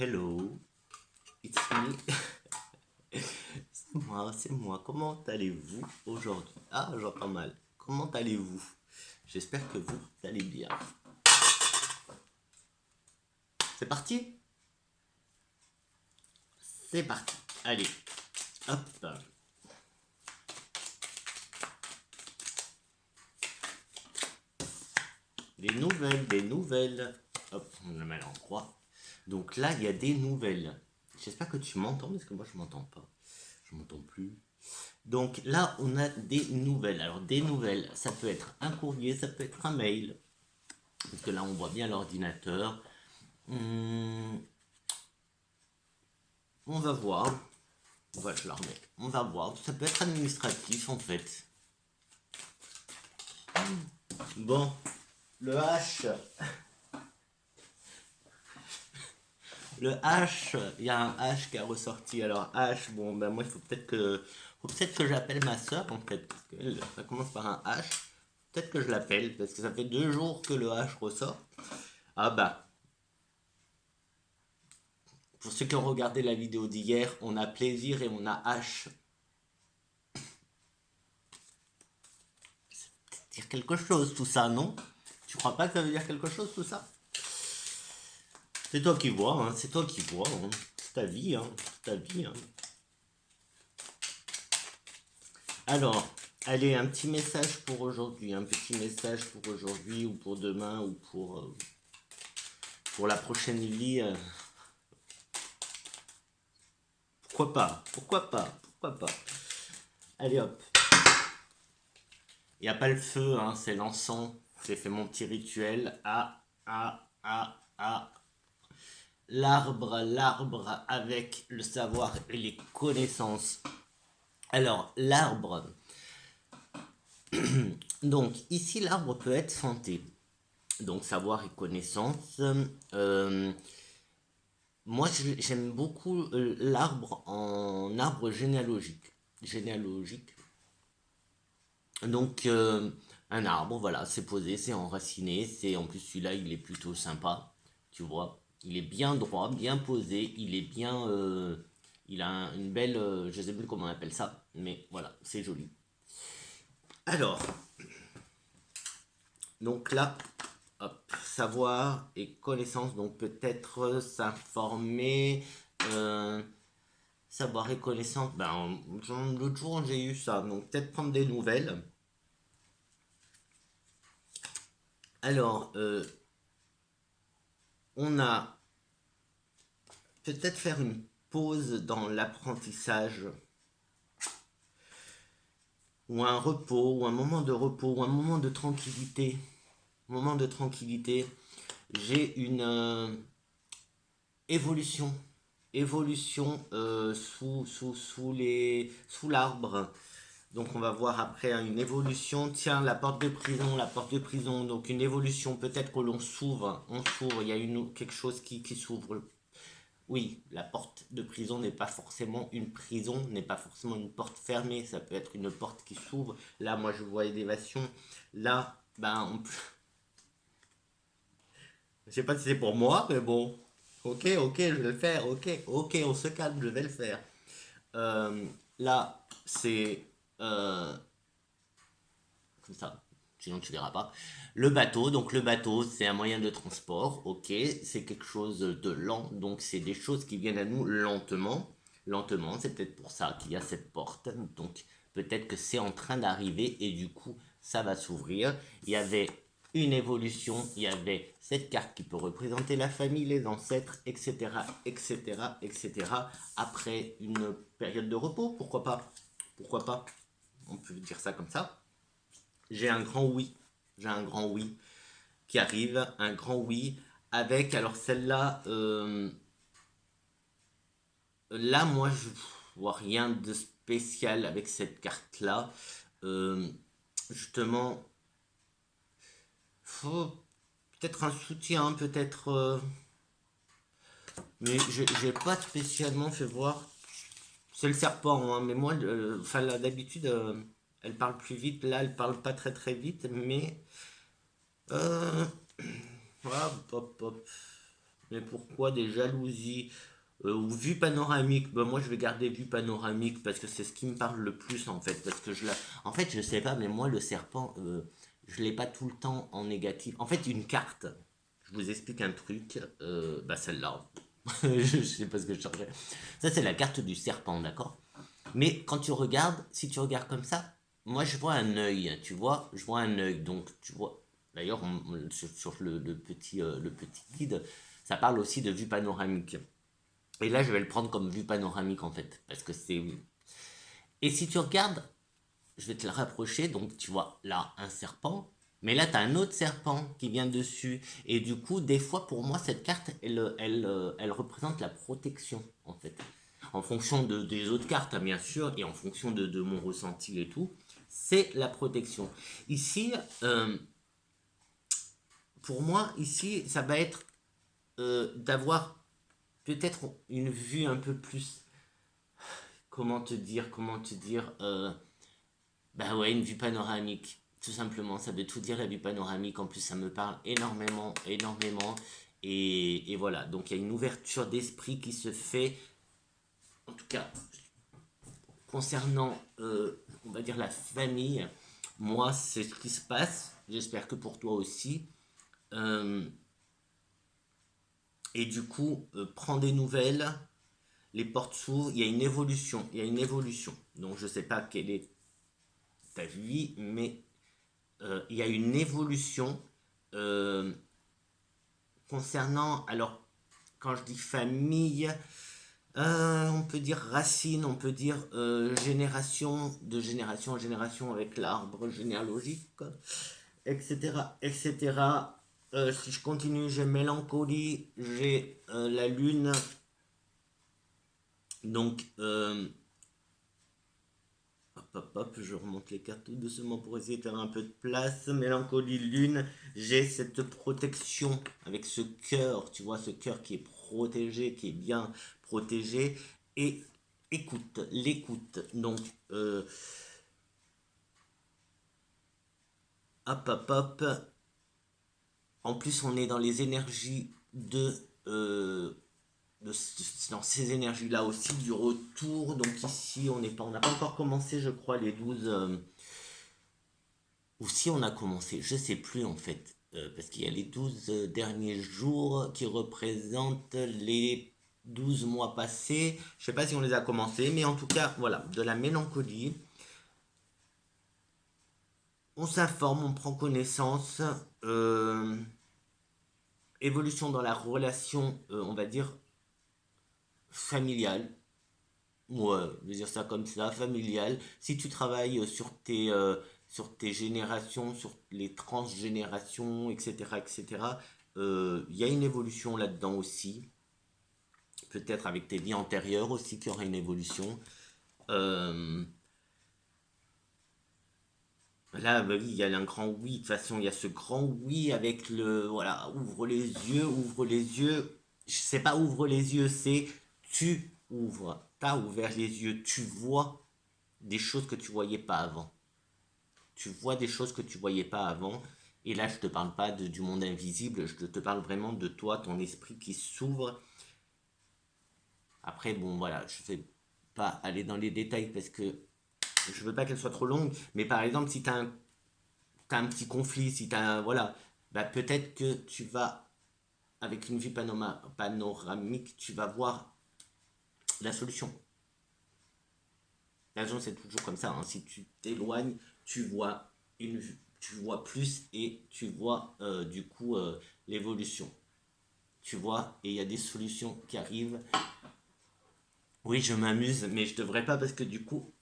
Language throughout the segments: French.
Hello, it's me. C'est moi. Comment allez-vous aujourd'hui? Ah, j'entends mal. Comment allez-vous? J'espère que vous allez bien. C'est parti? C'est parti. Allez, hop. Des nouvelles. Hop, on le met en croix. Donc là, il y a des nouvelles. J'espère que tu m'entends, parce que moi, je m'entends pas. Je m'entends plus. Donc là, on a des nouvelles. Alors, des nouvelles, ça peut être un courrier, ça peut être un mail. Parce que là, on voit bien l'ordinateur. Hum, on va voir. Voilà, je la remets. On va voir. Ça peut être administratif, en fait. Bon, le H. Le H, il y a un H qui a ressorti. Alors H, bon ben moi il faut peut-être que j'appelle ma soeur en fait, parce que ça commence par un H. Peut-être que je l'appelle, parce que ça fait 2 jours que le H ressort. Ah bah, pour ceux qui ont regardé la vidéo d'hier, on a plaisir et on a H. Ça veut dire quelque chose tout ça, non? Tu crois pas que ça veut dire quelque chose tout ça? C'est toi qui vois, hein, c'est toi qui vois, hein. C'est ta vie, hein, c'est ta vie, hein. Alors, allez, un petit message pour aujourd'hui, un petit message pour aujourd'hui ou pour demain ou pour la prochaine vie. Pourquoi pas? Pourquoi pas? Pourquoi pas? Allez hop. Il n'y a pas le feu, hein, c'est l'encens. J'ai fait mon petit rituel. L'arbre avec le savoir et les connaissances. Alors, l'arbre. Donc, ici, l'arbre peut être santé. Donc, savoir et connaissance. Euh, Moi, j'aime beaucoup l'arbre en arbre généalogique. Généalogique. Donc, un arbre, voilà, c'est posé, c'est enraciné. En plus, celui-là, il est plutôt sympa. Tu vois, il est bien droit, bien posé. Il est bien. Il a une belle. Je sais plus comment on appelle ça, mais voilà, c'est joli. Alors, donc là, hop, savoir et connaissance, donc peut-être s'informer. euh, Savoir et connaissance, ben, l'autre jour j'ai eu ça, donc peut-être prendre des nouvelles. Alors, on a peut-être faire une pause dans l'apprentissage, ou un repos, ou un moment de repos, ou un moment de tranquillité. Moment de tranquillité. J'ai une évolution. Évolution sous l'arbre. Donc on va voir après hein, une évolution. Tiens, la porte de prison. Donc une évolution, peut-être que l'on s'ouvre, on s'ouvre, il y a quelque chose qui s'ouvre. Oui, la porte de prison n'est pas forcément une prison, n'est pas forcément une porte fermée, ça peut être une porte qui s'ouvre. Là, moi je vois élévation. Là, ben, je sais pas si c'est pour moi, mais bon. Ok, je vais le faire. Ok, on se calme, je vais le faire. Euh, Là, c'est comme ça, sinon tu verras pas. Le bateau, donc le bateau, c'est un moyen de transport, ok, c'est quelque chose de lent, donc c'est des choses qui viennent à nous lentement. Lentement, c'est peut-être pour ça qu'il y a cette porte, donc peut-être que c'est en train d'arriver et du coup, ça va s'ouvrir. Il y avait une évolution, il y avait cette carte qui peut représenter la famille, les ancêtres, etc., etc., etc. Après une période de repos, pourquoi pas? Pourquoi pas? On peut dire ça comme ça. J'ai un grand oui. J'ai un grand oui qui arrive. Un grand oui avec. Alors celle-là, là moi je vois rien de spécial avec cette carte-là. Euh, Justement, faut peut-être un soutien, peut-être. Mais j'ai pas spécialement fait voir. C'est le serpent, hein, mais moi, enfin là, d'habitude, elle parle plus vite. Là, elle parle pas très très vite, mais. Euh, voilà, hop, hop. Mais pourquoi des jalousies ou vue panoramique? Ben, moi, je vais garder vue panoramique parce que c'est ce qui me parle le plus en fait. Parce que en fait, je sais pas, mais moi, le serpent, je l'ai pas tout le temps en négatif. En fait, une carte. Je vous explique un truc. Bah, celle-là. Je sais pas ce que je cherchais. Ça, c'est la carte du serpent, d'accord? Mais quand tu regardes, si tu regardes comme ça, moi je vois un œil, tu vois, je vois un œil. Donc tu vois, d'ailleurs sur le petit guide, ça parle aussi de vue panoramique. Et là je vais le prendre comme vue panoramique en fait, parce que c'est... Et si tu regardes, je vais te le rapprocher, donc tu vois là un serpent, mais là tu as un autre serpent qui vient dessus. Et du coup, des fois pour moi, cette carte, elle représente la protection en fait. En fonction des autres cartes, hein, bien sûr, et en fonction de mon ressenti et tout, c'est la protection. Ici, pour moi, ici, ça va être d'avoir peut-être une vue un peu plus, comment te dire, bah ouais, une vue panoramique. Tout simplement, ça veut tout dire la vue panoramique. En plus, ça me parle énormément, énormément. Et voilà, donc il y a une ouverture d'esprit qui se fait, en tout cas, concernant, on va dire, la famille. Moi, c'est ce qui se passe. J'espère que pour toi aussi. Euh, et du coup, prends des nouvelles. Les portes s'ouvrent. Il y a une évolution. Il y a une évolution. Donc, je ne sais pas quelle est ta vie, mais il y a une évolution euh, concernant. Alors, quand je dis famille, on peut dire racine, on peut dire génération, de génération en génération avec l'arbre généalogique, etc. etc. Si je continue, j'ai mélancolie, j'ai la lune, donc hop, hop, hop, je remonte les cartes tout doucement pour essayer de faire un peu de place. Mélancolie, lune, j'ai cette protection avec ce cœur, tu vois, ce cœur qui est protégé, qui est bien protégé. Et écoute, l'écoute. Donc, hop, hop, hop. En plus, on est dans les énergies de dans ces énergies-là aussi, du retour. Donc ici, on n'a pas encore commencé, je crois, les 12 ou si on a commencé, je sais plus en fait, parce qu'il y a les 12 derniers jours qui représentent les 12 mois passés. Je sais pas si on les a commencés, mais en tout cas, voilà, de la mélancolie. On s'informe, on prend connaissance. euh, Évolution dans la relation, on va dire, familiale. Ouais, je vais dire ça comme ça, familiale. Si tu travailles sur tes générations, sur les transgénérations, etc., etc., il y a une évolution là-dedans aussi. Peut-être avec tes vies antérieures aussi qu'il y aura une évolution. Euh, Là, bah oui, il y a un grand oui. De toute façon, il y a ce grand oui avec le... Voilà, ouvre les yeux, ouvre les yeux. Je sais pas, ouvre les yeux, c'est tu ouvres. T'as ouvert les yeux, tu vois des choses que tu voyais pas avant. Tu vois des choses que tu voyais pas avant. Et là, je te parle pas du monde invisible, je te parle vraiment de toi, ton esprit qui s'ouvre. Après, bon, voilà, je vais pas aller dans les détails parce que je veux pas qu'elle soit trop longue. Mais par exemple, si t'as un petit conflit, si t'as un, voilà, bah peut-être que tu vas, avec une vue panoramique, tu vas voir la solution. La raison, c'est toujours comme ça, hein. Si tu t'éloignes, tu vois tu vois plus et tu vois du coup l'évolution. Tu vois, et il y a des solutions qui arrivent. Oui, je m'amuse, mais je devrais pas parce que du coup.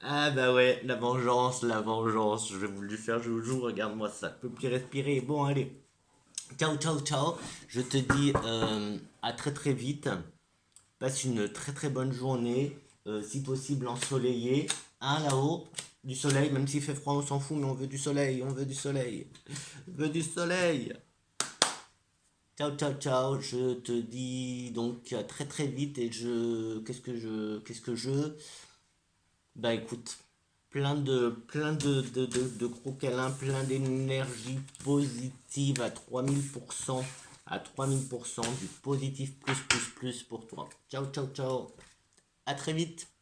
Ah bah ouais, la vengeance, la vengeance. Je vais vous le faire joujou, regarde-moi ça. Je peux plus respirer. Bon, allez. Ciao, ciao, ciao. Je te dis à très très vite. Passe une très très bonne journée, si possible ensoleillée. Hein, là-haut, du soleil, même s'il fait froid, on s'en fout, mais on veut du soleil, on veut du soleil. On veut du soleil. Ciao, ciao, ciao. Je te dis donc à très très vite et je. Qu'est-ce que je. Bah écoute, plein de gros câlins, plein d'énergie positive à 3000%, à 3000%, du positif plus pour toi. Ciao, ciao, ciao. À très vite.